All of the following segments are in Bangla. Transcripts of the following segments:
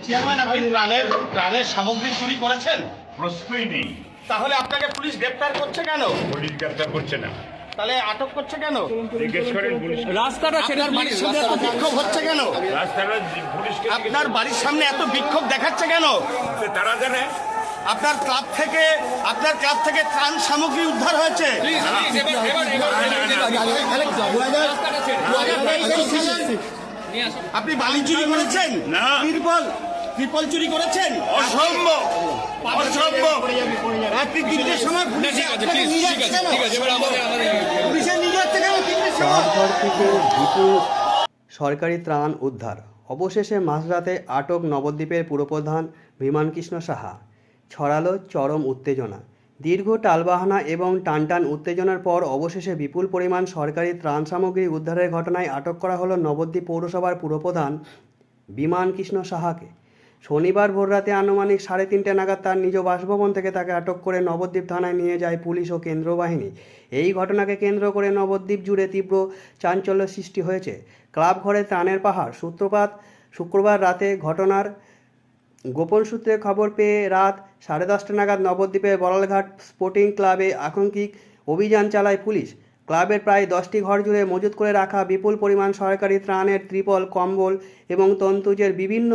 চেয়ারম্যান, আপনি প্রাণের সামগ্রী চুরি করেছেন? প্রশ্নই নেই। তাহলে আপনাকে পুলিশ গ্রেফতার করছে কেন? পুলিশ গ্রেফতার করছে না, তাহলে আটক করছে কেন? জিজ্ঞেস করেন পুলিশ। রাস্তাটা আপনার বাড়ির সামনে এত বিক্ষোভ হচ্ছে কেন? রাস্তাটা পুলিশকে আপনার বাড়ির সামনে এত বিক্ষোভ দেখাচ্ছে কেন? তারা জানে। আপনার ক্লাব থেকে ত্রাণ সামগ্রী উদ্ধার হয়েছে। আপনি বালি চুরি করেছেন? না। ত্রিপল চুরি করেছেন? অসম্ভব, অসম্ভব। আপনি তিনটের সময় পুলিশে নিয়ে যাচ্ছে কেন? পুলিশে নিয়ে যাচ্ছে কেন তিনটের সময়? ঘর থেকে বিপুল সরকারি ত্রাণ উদ্ধার। অবশেষে মাঝরাতে আটক নবদ্বীপের পুরপ্রধান বিমানকৃষ্ণ সাহা। ছড়ালো চরম উত্তেজনা। দীর্ঘ টালবাহানা এবং টানটান উত্তেজনার পর অবশেষে বিপুল পরিমাণ সরকারি ত্রাণ সামগ্রী উদ্ধারের ঘটনায় আটক করা হলো নবদ্বীপ পৌরসভার পুরপ্রধান বিমানকৃষ্ণ সাহাকে। শনিবার ভোররাতে আনুমানিক 3:30 নাগাদ তার নিজ বাসভবন থেকে তাকে আটক করে নবদ্বীপ থানায় নিয়ে যায় পুলিশ ও কেন্দ্র বাহিনী। এই ঘটনাকে কেন্দ্র করে নবদ্বীপ জুড়ে তীব্র চাঞ্চল্য সৃষ্টি হয়েছে। ক্লাব ঘরে ত্রাণের পাহাড়। শুক্রবার রাতে ঘটনার গোপন সূত্রে খবর পেয়ে রাত 10:30 নাগাদ নবদ্বীপের বড়ালঘাট স্পোর্টিং ক্লাবে আকস্মিক অভিযান চালায় পুলিশ। ক্লাবের প্রায় 10টি ঘর জুড়ে মজুত করে রাখা বিপুল পরিমাণ সরকারি ত্রাণের ত্রিপল, কম্বল এবং তন্তুজের বিভিন্ন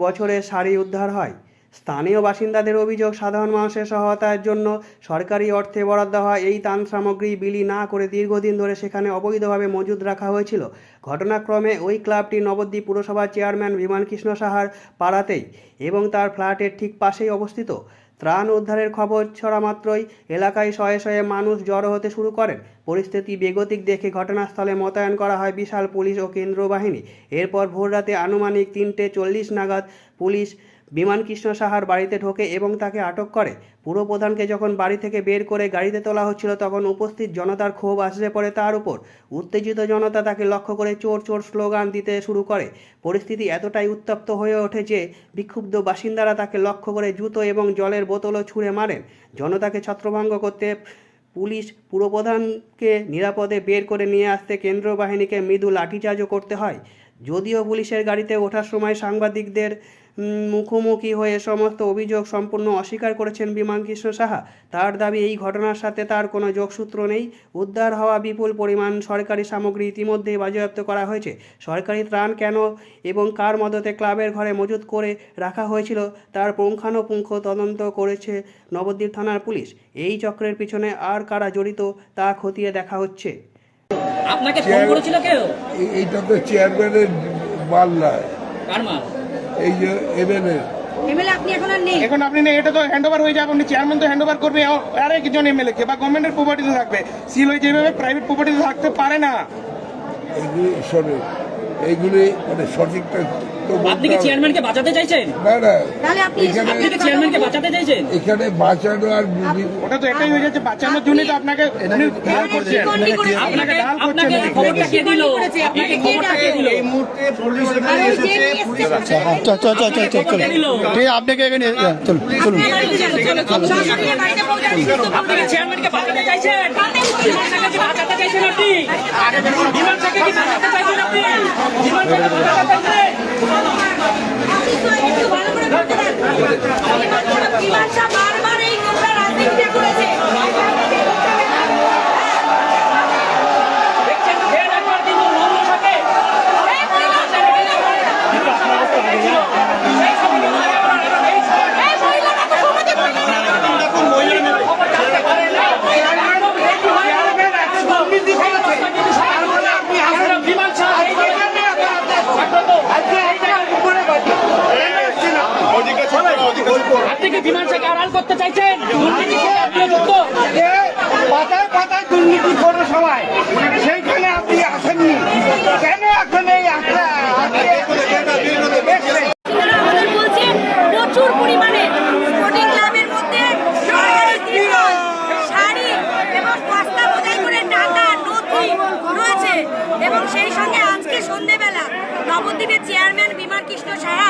বছরের শাড়ি উদ্ধার হয়। স্থানীয় বাসিন্দাদের অভিযোগ, সাধারণ মানুষের সহায়তার জন্য সরকারি অর্থে বরাদ্দ হওয়া এই ত্রাণ সামগ্রী বিলি না করে দীর্ঘদিন ধরে সেখানে অবৈধভাবে মজুদ রাখা হয়েছিল। ঘটনাক্রমে ওই ক্লাবটি নবদ্বীপ পুরসভার চেয়ারম্যান বিমানকৃষ্ণ সাহার পাড়াতেই এবং তার ফ্ল্যাটের ঠিক পাশেই অবস্থিত। ত্রাণ উদ্ধারের খবর ছড়া মাত্রই এলাকায় শয়ে শয়ে মানুষ জড়ো হতে শুরু করেন। পরিস্থিতি বেগতিক দেখে ঘটনাস্থলে মোতায়েন করা হয় বিশাল পুলিশ ও কেন্দ্র বাহিনী। এরপর ভোররাতে আনুমানিক 3:40 নাগাদ পুলিশ বিমানকৃষ্ণ সাহার বাড়িতে ঢোকে এবং তাকে আটক করে। পুরপ্রধানকে যখন বাড়ি থেকে বের করে গাড়িতে তোলা হচ্ছিল তখন উপস্থিত জনতার ক্ষোভ আসে পড়ে তার উপর। উত্তেজিত জনতা তাকে লক্ষ্য করে চোর চোর স্লোগান দিতে শুরু করে। পরিস্থিতি এতটাই উত্তপ্ত হয়ে ওঠে যে বিক্ষুব্ধ বাসিন্দারা তাকে লক্ষ্য করে জুতো এবং জলের বোতলও ছুঁড়ে মারেন। জনতাকে ছত্রভঙ্গ করতে পুলিশ পুরপ্রধানকে নিরাপদে বের করে নিয়ে আসতে কেন্দ্র বাহিনীকে মৃদু লাঠিচার্জও করতে হয়। যদিও পুলিশের গাড়িতে ওঠার সময় সাংবাদিকদের মুখোমুখি হয়ে সমস্ত অভিযোগ সম্পূর্ণ অস্বীকার করেছেন বিমানকৃষ্ণ সাহা। তার দাবি, এই ঘটনার সাথে তার কোনো যোগসূত্র নেই। উদ্ধার হওয়া বিপুল পরিমাণ সরকারি সামগ্রী ইতিমধ্যেই বাজেয়াপ্ত করা হয়েছে। সরকারি ত্রাণ কেন এবং কার মদতে ক্লাবের ঘরে মজুত করে রাখা হয়েছিল তার পুঙ্খানুপুঙ্খ তদন্ত করেছে নবদ্বীপ থানার পুলিশ। এই চক্রের পিছনে আর কারা জড়িত তা খতিয়ে দেখা হচ্ছে। আপনাকে ফোন করেছিল কেউ? এইটা তো চেয়ারম্যানের মাল না, কার মাল? এই যে এমএলএ। এমএলএ আপনি এখন আর নেই। এখন আপনি না, এটা তো হ্যান্ড ওভার হয়ে যাবে। আপনি চেয়ারম্যান তো হ্যান্ড ওভার করবে আর একজন এমএলএ কে বা গভর্নমেন্টের প্রপার্টিতে থাকবে। সিল হয়ে যেভাবে প্রাইভেট প্রপার্টিতে থাকতে পারে না। এইগুলি শোনে, এইগুলি মানে সঠিকটা তো আপনি কি চেয়ারম্যানকে বাঁচাতে চাইছেন? না না, তাহলে আপনি আপনি কি চেয়ারম্যানকে বাঁচাতে চাইছেন? এখানে বাঁচানো আর ওটা তো এটাই হয়ে যাচ্ছে, বাঁচানোর জন্যই তো আপনাকে ঢাল করছেন। আপনাকে আপনাকে খবরটা কে দিল? আপনাকে খবরটা কে দিল? এই মুহূর্তে পুলিশ এখানে এসেছে। পুলিশ চল আপনাকে এখানে চল চলুন। আপনি কি চেয়ারম্যানকে বাঁচাতে চাইছেন? বিমানটাকে বাঁচাতে চাইছেন আপনি? বিমানটাকে কি বাঁচাতে চাইছেন আপনি? বিমানটাকে বাঁচাতে চাইছেন? বারবার এই নোংরা রাজনীতিটা করেছে। দেখছেন ফের একবার কিন্তু নমসাকে আপনি কি বিমান থেকে আড়াল করতে চাইছেন? দুর্নীতি থেকে আপনি যুক্ত। পাতায় পাতায় দুর্নীতি করার সময় সেইখানে আপনি আসেননি কেন? এখন এই প্রচুর পরিমাণে স্পোর্টিং ক্লাবের মধ্যে সরকারি ত্রিপল, শাড়ি এবং বস্তা বোঝাই করে টাকা, নথি রয়েছে। এবং সেই সঙ্গে আজকে সন্ধ্যেবেলা নবদ্বীপের চেয়ারম্যান বিমানকৃষ্ণ সাহা